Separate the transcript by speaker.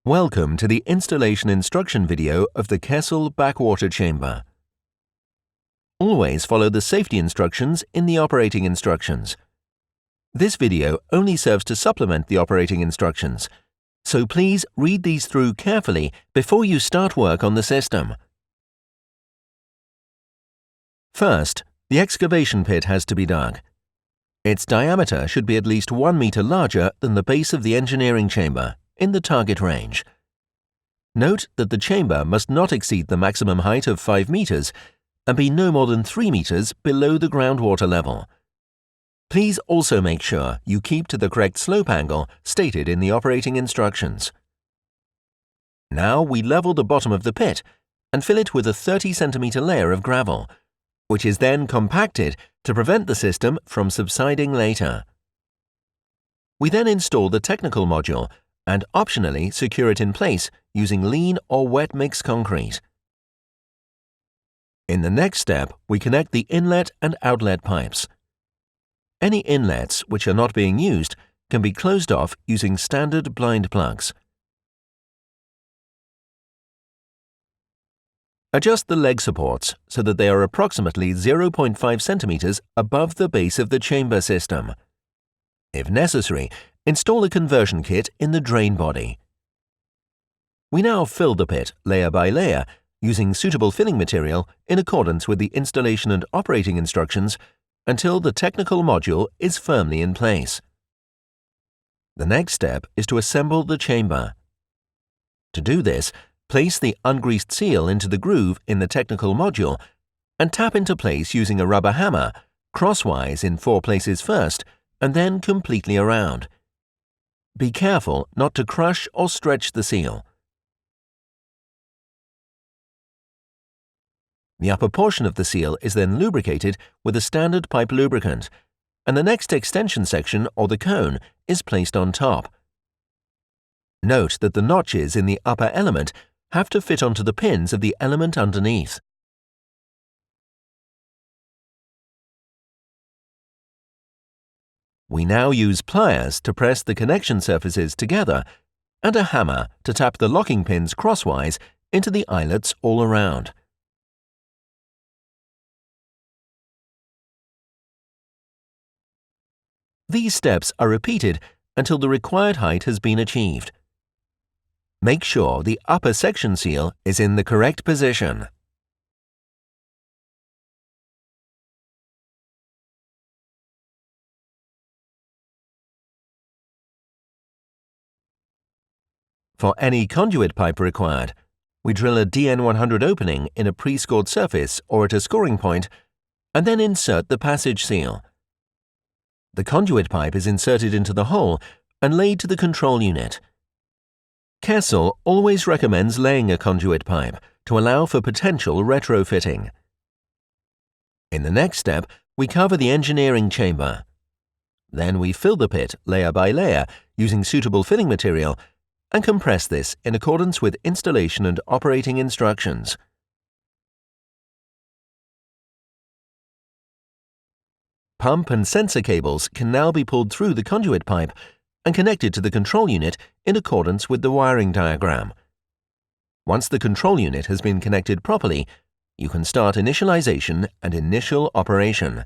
Speaker 1: Welcome to the installation instruction video of the KESSEL backwater chamber. Always follow the safety instructions in the operating instructions. This video only serves to supplement the operating instructions, so please read these through carefully before you start work on the system. First, the excavation pit has to be dug. Its diameter should be at least 1 meter larger than the base of the engineering chamber, in the target range. Note that the chamber must not exceed the maximum height of 5 meters and be no more than 3 meters below the groundwater level. Please also make sure you keep to the correct slope angle stated in the operating instructions. Now we level the bottom of the pit and fill it with a 30 centimeter layer of gravel, which is then compacted to prevent the system from subsiding later. We then install the technical module and optionally secure it in place using lean or wet mix concrete. In the next step, we connect the inlet and outlet pipes. Any inlets which are not being used can be closed off using standard blind plugs. Adjust the leg supports so that they are approximately 0.5 centimeters above the base of the chamber system. If necessary, install a conversion kit in the drain body. We now fill the pit layer by layer using suitable filling material in accordance with the installation and operating instructions until the technical module is firmly in place. The next step is to assemble the chamber. To do this, place the ungreased seal into the groove in the technical module and tap into place using a rubber hammer, crosswise in 4 places first and then completely around. Be careful not to crush or stretch the seal. The upper portion of the seal is then lubricated with a standard pipe lubricant, and the next extension section or the cone is placed on top. Note that the notches in the upper element have to fit onto the pins of the element underneath. We now use pliers to press the connection surfaces together and a hammer to tap the locking pins crosswise into the eyelets all around. These steps are repeated until the required height has been achieved. Make sure the upper section seal is in the correct position. For any conduit pipe required, we drill a DN100 opening in a pre-scored surface or at a scoring point and then insert the passage seal. The conduit pipe is inserted into the hole and laid to the control unit. KESSEL always recommends laying a conduit pipe to allow for potential retrofitting. In the next step, we cover the engineering chamber. Then we fill the pit layer by layer using suitable filling material and compress this in accordance with installation and operating instructions. Pump and sensor cables can now be pulled through the conduit pipe and connected to the control unit in accordance with the wiring diagram. Once the control unit has been connected properly, you can start initialization and initial operation.